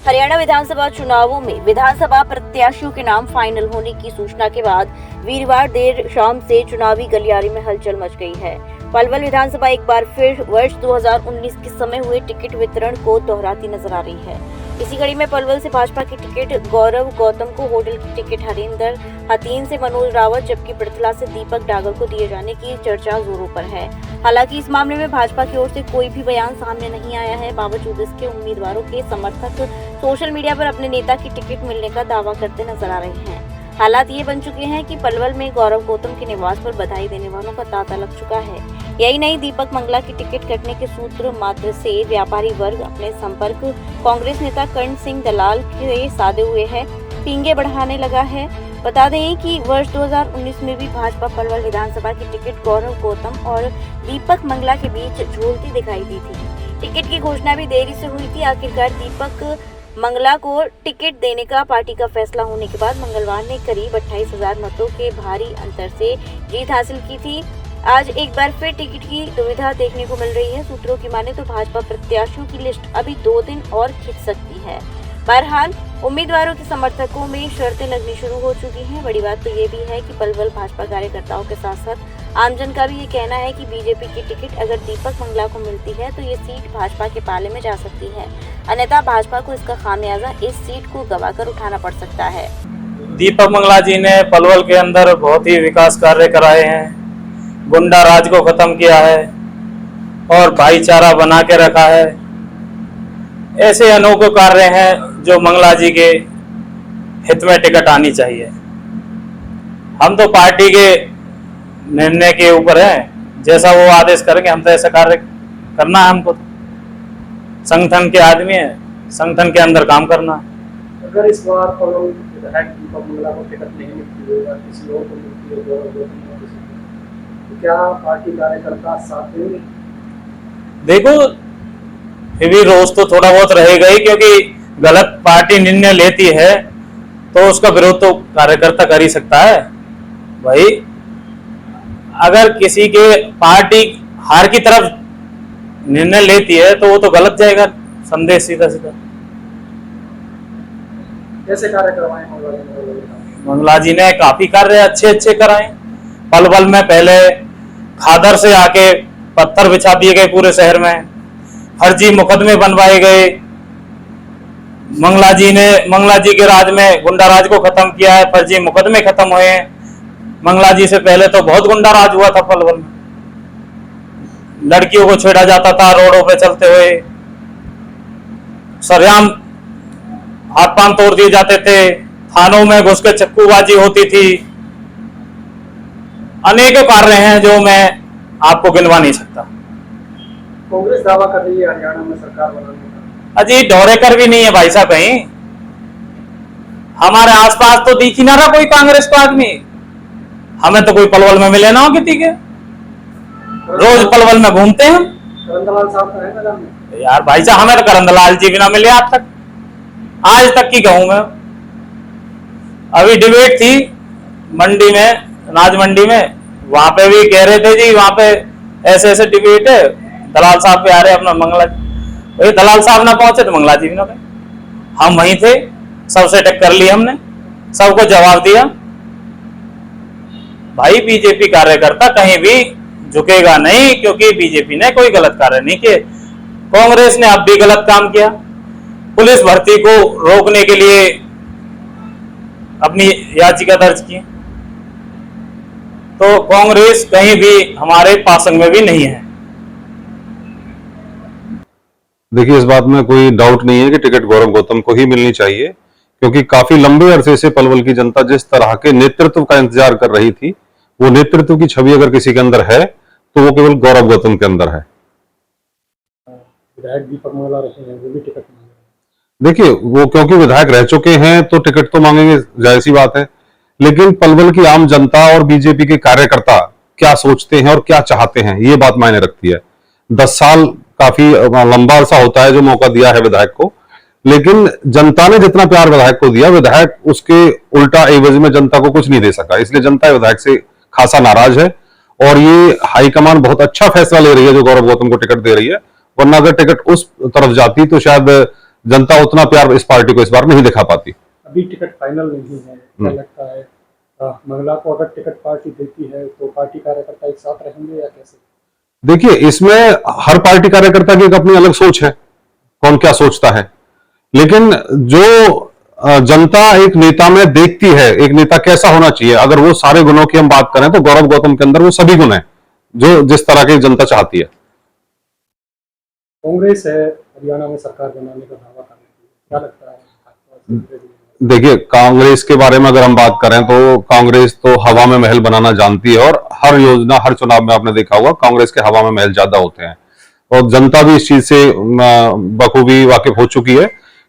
हरियाणा विधानसभा चुनावों में विधानसभा प्रत्याशियों के नाम फाइनल होने की सूचना के बाद वीरवार देर शाम से चुनावी गलियारे में हलचल मच गई है। पलवल विधानसभा एक बार फिर वर्ष 2019 के समय हुए टिकट वितरण को दोहराती नजर आ रही है। इसी कड़ी में पलवल से भाजपा की टिकट गौरव गौतम को, होटल की टिकट हरिंदर हथीन से मनोज रावत, जबकि पृथला से दीपक डागर को दिए जाने की चर्चा जोरों पर है। हालांकि इस मामले में भाजपा की ओर से कोई भी बयान सामने नहीं आया है। बावजूद इसके उम्मीदवारों के समर्थक सोशल मीडिया पर अपने नेता की टिकट मिलने का दावा करते नजर आ रहे हैं। हालात ये बन चुके हैं कि पलवल में गौरव गौतम के निवास पर बधाई देने वालों का तांता लग चुका है। यही नहीं, दीपक मंगला की टिकट कटने के सूत्र मात्र से व्यापारी वर्ग अपने संपर्क कांग्रेस नेता कर्ण सिंह दलाल के साधे हुए है, पींगे बढ़ाने लगा है। बता दें कि वर्ष 2019 में भी भाजपा पलवल विधानसभा की टिकट गौरव गौतम और दीपक मंगला के बीच झूलती दिखाई दी थी। टिकट की घोषणा भी देरी से हुई थी। आखिरकार दीपक मंगला को टिकट देने का पार्टी का फैसला होने के बाद मंगलवार ने करीब 28,000 मतों के भारी अंतर से जीत हासिल की थी। आज एक बार फिर टिकट की दुविधा देखने को मिल रही है। सूत्रों की माने तो भाजपा प्रत्याशियों की लिस्ट अभी 2 दिन और खिंच सकती है। बहरहाल उम्मीदवारों के समर्थकों में शर्तें लगनी शुरू हो चुकी हैं। बड़ी बात तो ये भी है कि पलवल भाजपा कार्यकर्ताओं के साथ साथ आमजन का भी ये कहना है कि बीजेपी की टिकट अगर दीपक मंगला को मिलती है तो ये सीट भाजपा के पाले में जा सकती है, अन्यथा भाजपा को इसका खामियाजा इस सीट को गवाकर उठाना पड़ सकता है। दीपक मंगला जी ने पलवल के अंदर बहुत ही विकास कार्य कराए हैं, गुंडा राज को खत्म किया है और भाईचारा बना के रखा है। ऐसे अनोखे कार्य हैं जो मंगला जी के हित में टिकट आनी चाहिए। हम तो पार्टी के निर्णय के ऊपर हैं, जैसा वो आदेश करेंगे हम तो ऐसा कार्य करना है। हमको संगठन के आदमी है, संगठन के अंदर काम करना। अगर इस बार विधायक दीपक मंगला को टिकट नहीं मिलती है, किसी और को मिलती है, तो क्या पार्टी कार्यकर्ता साथ देंगे? देखो, फिर भी रोज तो थोड़ा बहुत रहेगा ही, क्योंकि गलत पार्टी निर्णय लेती है तो उसका विरोध तो कार्यकर्ता कर ही सकता है। भाई अगर किसी के पार्टी हार की तरफ निर्णय लेती है तो वो तो गलत जाएगा संदेश सीधा सीधा। कैसे कार्य करवाए मंगला जी ने काफी कार्य अच्छे कराए। पलवल में पहले खादर से आके पत्थर बिछा दिए गए पूरे शहर में, फर्जी मुकदमे बनवाए गए। मंगला जी के राज में गुंडा राज को खत्म किया है, फर्जी मुकदमे खत्म हुए हैं। मंगला जी से पहले तो बहुत गुंडा राज हुआ था पलवल में, लड़कियों को छेड़ा जाता था रोडों पे चलते हुए, सरेआम हाथ पांव तोड़ दिए जाते थे, थानों में घुस के चक्कूबाजी होती थी। अनेकों कार्य हैं जो मैं आपको गिनवा नहीं सकता। कांग्रेस दावा कर रही है हरियाणा में सरकार बनाने का। अजी ढोरेकर भी नहीं है भाई साहब, कहीं हमारे आसपास तो दिख ही ना रहा कोई कांग्रेस का आदमी। हमें तो कोई पलवल में मिले ना हो किसी के, रोज पलवल में घूमते हैं। करंदलाल साहब तो है मैदान में। यार भाई साहब, हमें तो करंदलाल जी भी ना मिले आज तक की कहूं मैं। अभी डिबेट थी मंडी में, अनाज मंडी में, वहां पे भी कह रहे थे जी वहां पे ऐसे डिबेट है, दलाल साहब भी आ रहे अपना मंगला। वही दलाल साहब ना पहुंचे तो मंगला जी भी ना गए। हम वहीं थे, सबसे टक्कर ली हमने, सबको जवाब दिया। भाई बीजेपी कार्यकर्ता कहीं भी झुकेगा नहीं, क्योंकि बीजेपी ने कोई गलत कार्य नहीं किए। कांग्रेस ने अब भी गलत काम किया, पुलिस भर्ती को रोकने के लिए अपनी याचिका दर्ज की। तो कांग्रेस कहीं भी हमारे पासन में भी नहीं है। देखिए, इस बात में कोई डाउट नहीं है कि टिकट गौरव गौतम को ही मिलनी चाहिए, क्योंकि काफी लंबे अरसे से पलवल की जनता जिस तरह के नेतृत्व का इंतजार कर रही थी, वो नेतृत्व की छवि अगर किसी के अंदर है तो वो केवल गौरव गौतम के अंदर है। विधायक दीपक मंगला रहे हैं, वो भी टिकट मांगे। देखिए, वो क्योंकि विधायक रह चुके हैं तो टिकट तो मांगेंगे, जाहिर सी बात है। लेकिन पलवल की आम जनता और बीजेपी के कार्यकर्ता क्या सोचते हैं और क्या चाहते हैं, ये बात मायने रखती है। 10 साल काफी लंबा अरसा होता है जो मौका दिया है विधायक को, लेकिन जनता ने जितना प्यार विधायक को दिया, विधायक उसके उल्टा एवज में जनता को कुछ नहीं दे सका। इसलिए जनता विधायक से खासा नाराज है और ये हाईकमान बहुत अच्छा फैसला ले रही है जो गौरव गौतम को टिकट दे रही है। वरना अगर टिकट उस तरफ जाती तो शायद जनता उतना प्यार इस पार्टी को इस बार नहीं दिखा पाती। अभी टिकट फाइनल नहीं है, क्या लगता है मंगला को अगर टिकट पार्टी देती है तो पार्टी कार्यकर्ता एक साथ रहेंगे या कैसे? देखिए, इसमें हर पार्टी कार्यकर्ता की एक अपनी अलग सोच है, कौन क्या सोचता है, लेकिन जो जनता एक नेता में देखती है, एक नेता कैसा होना चाहिए, अगर वो सारे गुणों की हम बात करें तो गौरव गौतम के अंदर वो सभी गुण हैं जो जिस तरह की जनता चाहती है। कांग्रेस है हरियाणा में सरकार बनाने का दावा कर रही है, क्या लगता है? देखिए, कांग्रेस के बारे में अगर हम बात करें तो कांग्रेस तो हवा में महल बनाना जानती है, और हर योजना, हर चुनाव में आपने देखा होगा कांग्रेस के हवा में महल ज्यादा होते हैं, और जनता भी इस चीज से बखूबी वाकिफ हो चुकी है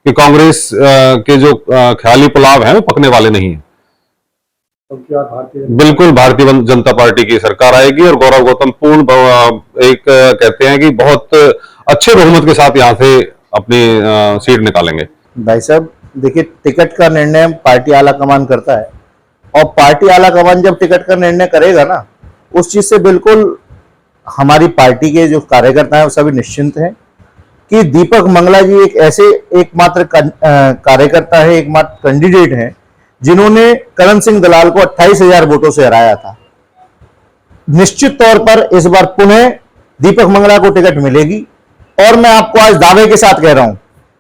कि कांग्रेस के जो ख्याली पुलाव हैं वो पकने वाले नहीं है। तो क्या भारतीय बिल्कुल भारतीय जनता पार्टी की सरकार आएगी और गौरव गौतम पूर्ण एक कहते हैं कि बहुत अच्छे बहुमत के साथ यहाँ से अपनी सीट निकालेंगे। भाई साहब देखिए, टिकट का निर्णय पार्टी आला कमान करता है, और पार्टी आला कमान जब टिकट का निर्णय करेगा ना, उस चीज से बिल्कुल हमारी पार्टी के जो कार्यकर्ता हैं वो सभी निश्चिंत हैं कि दीपक मंगला जी एक ऐसे एकमात्र कार्यकर्ता है, एकमात्र कैंडिडेट हैं जिन्होंने करण सिंह दलाल को 28,000 वोटों से हराया था। निश्चित तौर पर इस बार पुनः दीपक मंगला को टिकट मिलेगी, और मैं आपको आज दावे के साथ कह रहा हूं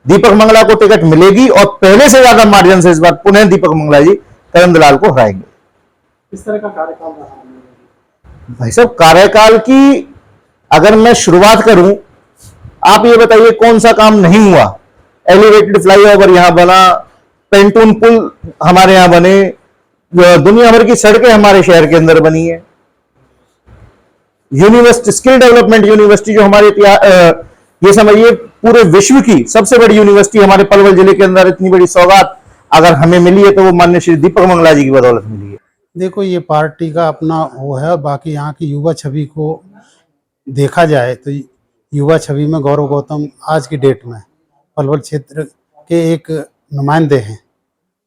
दीपक मंगला को टिकट मिलेगी, और पहले से ज्यादा मार्जिन से इस बार पुनः दीपक मंगला जी करण दलाल को हराएंगे। इस तरह का कार्यकाल रहा है भाई साहब, कार्यकाल की अगर मैं शुरुआत करूं, आप ये बताइए कौन सा काम नहीं हुआ? एलिवेटेड फ्लाईओवर यहां बना, पेंटून पुल हमारे यहां बने, दुनिया भर की सड़कें हमारे शहर के अंदर बनी है। यूनिवर्सिटी, स्किल डेवलपमेंट यूनिवर्सिटी जो हमारे ये समझिए पूरे विश्व की सबसे बड़ी यूनिवर्सिटी हमारे पलवल जिले के अंदर, इतनी बड़ी सौगात अगर हमें मिली है तो वो माननीय श्री दीपक मंगला जी की बदौलत मिली है। देखो, ये पार्टी का अपना वो है, बाकी यहाँ की युवा छवि को देखा जाए तो युवा छवि में गौरव गौतम आज की डेट में पलवल क्षेत्र के एक नुमाइंदे हैं,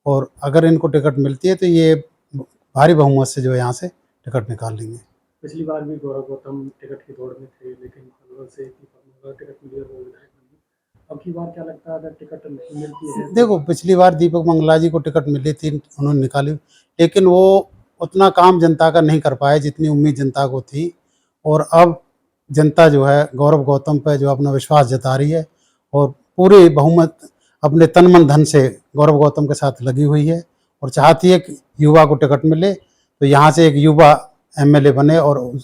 और अगर इनको टिकट मिलती है तो ये भारी बहुमत से जो है यहाँ से टिकट निकाल लेंगे। पिछली बार भी गौरव गौतम टिकट की दौड़ में थे, लेकिन पलवल से टिकट मिली और वो विधायक बने। अब की बार क्या लगता है अगर टिकट नहीं मिलती है? देखो, पिछली बार दीपक मंगला जी को टिकट मिली थी, उन्होंने निकाली, लेकिन वो उतना काम जनता का नहीं कर पाए जितनी उम्मीद जनता को थी, और अब जनता जो है गौरव गौतम पर जो अपना विश्वास जता रही है, और पूरे बहुमत अपने तन मन धन से गौरव गौतम के साथ लगी हुई है, और चाहती है कि युवा को टिकट मिले तो यहाँ से एक युवा एमएलए बने और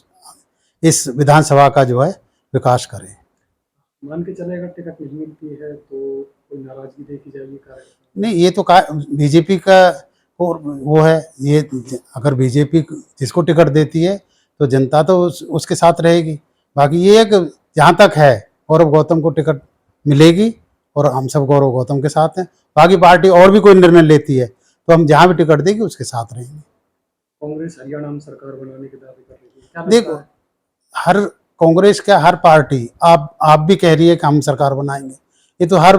इस विधानसभा का जो है विकास करे। मान के चले अगर टिकट नहीं मिलती है तो कोई नाराजगी देखी जाएगी कार्यकर्ता? नहीं, ये तो बीजेपी का और वो है, ये अगर बीजेपी जिसको टिकट देती है तो जनता तो उसके साथ रहेगी। बाकी ये है कि जहाँ तक है गौरव गौतम को टिकट मिलेगी और हम सब गौरव गौतम के साथ हैं। बाकी पार्टी और भी कोई निर्णय लेती है तो हम जहाँ भी टिकट देगी उसके साथ रहेंगे। कांग्रेस हरियाणा में सरकार बनाने के दावे कर रही है, क्या देखो, हर कांग्रेस का हर पार्टी आप भी कह रही है कि हम सरकार बनाएंगे, ये तो हर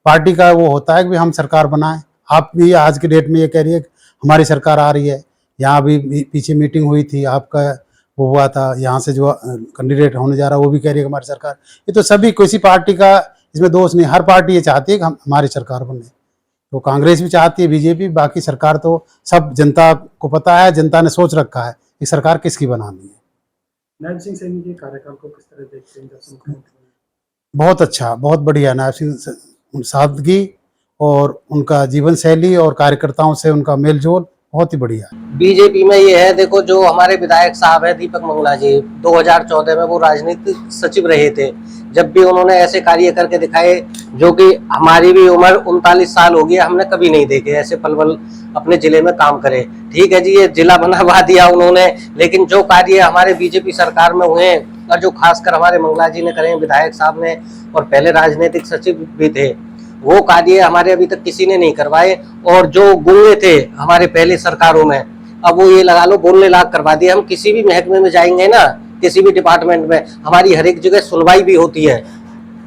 पार्टी का वो होता है कि हम सरकार बनाएं। आप भी आज की डेट में ये कह रही है कि हमारी सरकार आ रही है। यहाँ भी पीछे मीटिंग हुई थी, आपका वो हुआ था, यहाँ से जो कैंडिडेट होने जा रहा है वो भी कह रही है कि हमारी सरकार। ये तो सभी किसी पार्टी का इसमें दोष नहीं, हर पार्टी ये चाहती है कि हमारी सरकार बने। तो कांग्रेस भी चाहती है, बीजेपी, बाकी सरकार तो सब जनता को पता है, जनता ने सोच रखा है कि सरकार किसकी बनानी है। नायब सिंह सैनी के कार्यकाल को किस तरह देखते हैं जब से मुख्यमंत्री बने? बहुत अच्छा, बहुत बढ़िया। नायब सिंह सादगी और उनका जीवन शैली और कार्यकर्ताओं से उनका मेलजोल बहुत ही बढ़िया। बीजेपी में ये है, देखो जो हमारे विधायक साहब है दीपक मंगला जी, 2014 में वो राजनीतिक सचिव रहे थे। जब भी उन्होंने ऐसे कार्य करके दिखाए जो कि हमारी भी उम्र 39 साल हो गई, हमने कभी नहीं देखे ऐसे पलवल अपने जिले में काम करे। ठीक है जी, ये जिला बनवा दिया उन्होंने, लेकिन जो कार्य हमारे बीजेपी सरकार में हुए और जो खासकर हमारे मंगला जी ने करे, विधायक साहब ने, और पहले राजनीतिक सचिव भी थे, वो कार्य हमारे अभी तक किसी ने नहीं करवाए। और जो गूंगे थे हमारे पहले सरकारों में, अब वो ये लगा लो बोलने लायक करवा दिए। हम किसी भी महकमे में जाएंगे ना, किसी भी डिपार्टमेंट में, हमारी हर एक जगह सुनवाई भी होती है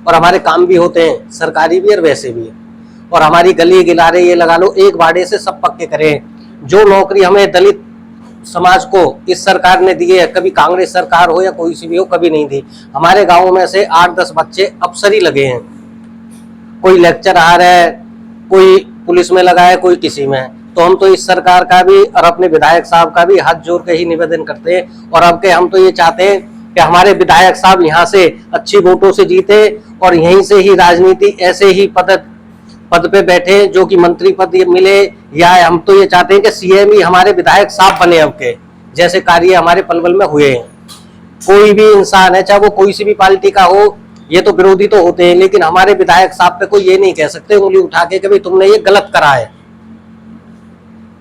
और हमारे काम भी होते हैं, सरकारी भी और वैसे भी। और हमारी गली गिलारे ये लगा लो एक बाड़े से सब पक्के करें। जो नौकरी हमें दलित समाज को इस सरकार ने दी है, कभी कांग्रेस सरकार हो या कोई सी भी हो, कभी नहीं दी। हमारे गाँव में से 8-10 बच्चे अफसरी लगे हैं कोई लेक्चर आ रहा है, कोई पुलिस में लगा है, कोई किसी में। तो हम तो इस सरकार का भी और अपने विधायक साहब का भी हाथ जोड़ के ही निवेदन करते हैं, और अब के हम तो ये चाहते हैं कि हमारे विधायक साहब यहाँ से अच्छी वोटों से जीते और यहीं से ही राजनीति ऐसे ही पद पे बैठे, जो कि मंत्री पद मिले, या हम तो ये चाहते हैं कि सीएम ही हमारे विधायक साहब बने अब के, जैसे कार्य हमारे पलवल में हुए हैं। कोई भी इंसान है, चाहे वो कोई सी भी पार्टी का हो, ये तो विरोधी तो होते हैं, लेकिन हमारे विधायक साहब पे कोई ये नहीं कह सकते उंगली उठा के कि भाई तुमने ये गलत करा है।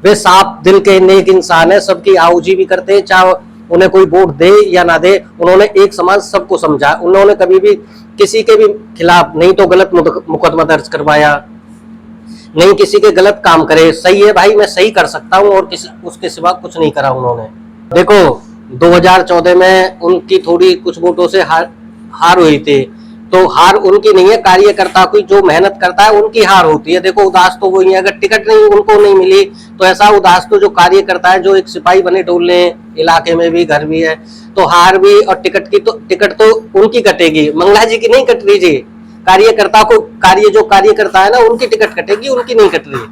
वे साफ दिल के नेक इंसान है, सबकी आऊजी भी करते हैं, चाहे उन्हें कोई वोट दे या ना दे। उन्होंने एक समान सबको समझा, उन्होंने कभी भी किसी के भी खिलाफ नहीं तो गलत मुकदमा दर्ज करवाया, नहीं किसी के गलत काम करे। सही है भाई, मैं सही कर सकता हूँ, और किसी उसके सिवा कुछ नहीं करा उन्होंने। देखो 2014 में उनकी थोड़ी कुछ वोटों से हार हुई थी, तो हार उनकी नहीं है, कार्यकर्ता की जो मेहनत करता है उनकी हार होती है। देखो उदास तो वही है, अगर टिकट नहीं उनको नहीं मिली तो ऐसा उदास तो जो कार्यकर्ता है, जो एक सिपाही बने डोलने इलाके में भी घर भी है, तो हार भी और टिकट तो उनकी कटेगी, मंगला जी की नहीं कट रही जी। कार्यकर्ता को जो कार्यकर्ता है ना, उनकी टिकट कटेगी, उनकी नहीं कट रही।